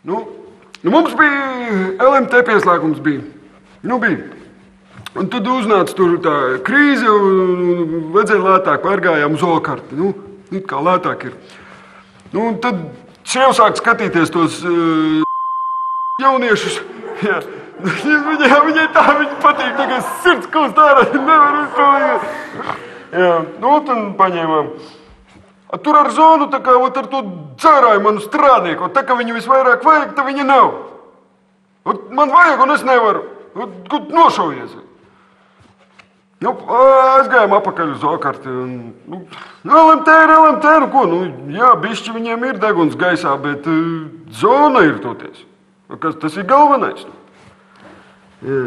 Mums bija LMT pieslēgums. Bija. Un tad uznāca tur tā krīze, un vajadzēja lētāk, pārgājām uz Okarti. Kā lētāk ir. Un tad šie sāk skatīties tos jauniešus. Jā. Viņai tā patīk, tagad sirds kūst ārā, nevar izpildīt. Jā, tad paņēmām. Tur ar zonu, tā kā ar to dzērāju manu strādnieku, tā kā viņu visvairāk vajag, tad viņa nav. Man vajag, un es nevaru. Nošaujies. Aizgājām apakaļ uz Okarti. LMT ir LMT, ko? Jā, bišķi viņiem ir deguns gaisā, bet zona ir toties. Tas ir galvenais. Jā.